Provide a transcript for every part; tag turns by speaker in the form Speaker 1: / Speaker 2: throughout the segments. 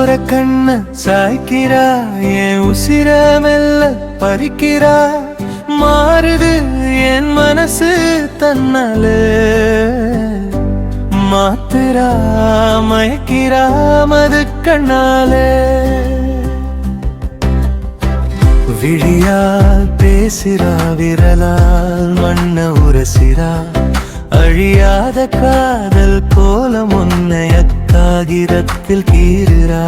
Speaker 1: ஓர கண்ண சாய்க்கிறா என் உசிர மெல்ல பறிக்கிறா மாறுது என் மனசு தன்னால மாத்துரா மயக்கிறா மது கண்ணால விழியால் பேசிரா விரலால் மண்ண உரசிரா அழியாத காதல் கோலம் உன்னைய காகிதத்தில் கீறுரா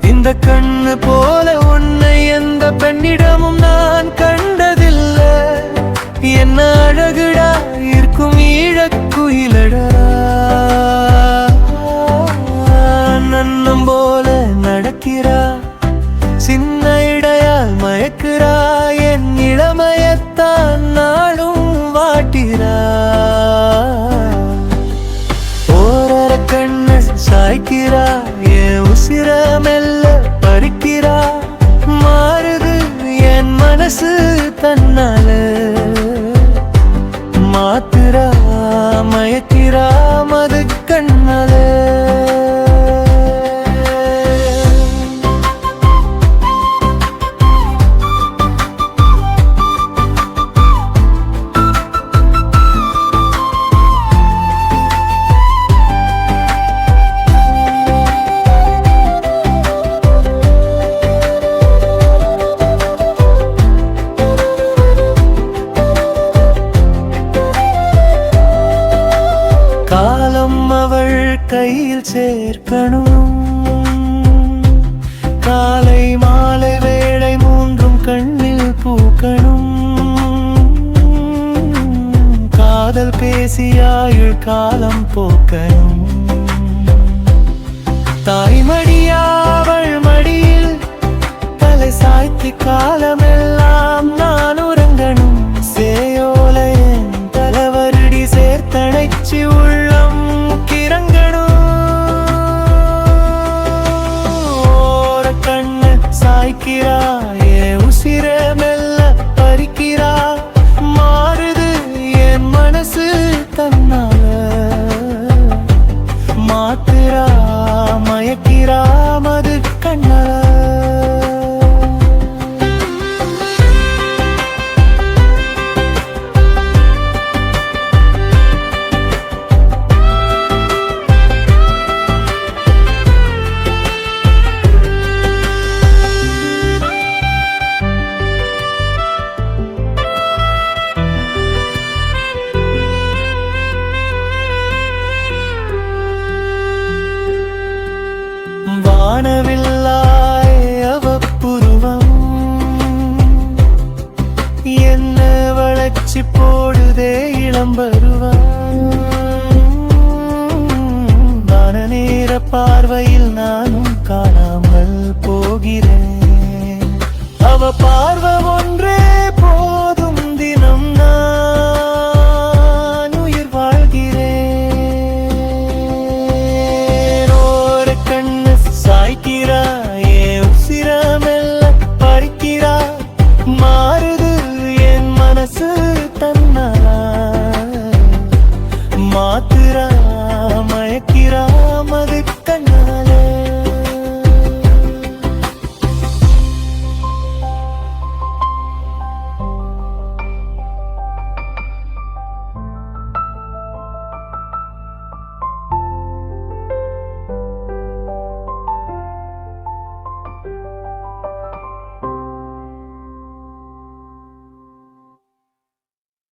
Speaker 1: இந்த கண்ணு போல உன்னை எந்த பெண்ணிடமும் நான் கண்டதில்லை என்ன அழகுடா இருக்கும் ஈழக்குயிலடா நன்னம் போல நடக்கிறா சின்ன இடையால் மயக்கிறா என் இளமையத்தான் நாளும் வாட்டிரா ஓர கண்ணு சாய்க்கிறா என் உசிர மெல்ல பறிக்கிறா மாறுது என் மனசு தன்னால மாத்துரா மயக்கிறா மது கண்ணால அவள் கையில் சேர்க்கணும் காலை மாலை வேளை மூன்றும் கண்ணில் பூக்கணும் காதல் பேசியாயுள் காலம் போக்கணும் தாய்மடியாவள் மடியில் தலை சாய்த்து காலமெல்லாம் நான் உறங்கணும் சேயோலையன் தலைவருடி சேர்த்தணைச்சி உள்ளம் சாய்க்கிறா என் உசிர மெல்ல பறிக்கிறா மாறுது என் மனசு தன்னால மாத்துரா மயக்கிறா மது கண்ணால வானவில்லாய் அவப்புருவம் என்ன வளர்ச்சி போடுதே இளம்பருவம் வான நேர பார்வையில் நானும் காணாமல் போகிறேன் அவ பார்வை ஒன்றே போதும் தினம் நான் உயிர் வாழ்கிறேன் ஓர கண்ணு சாய்க்கிறா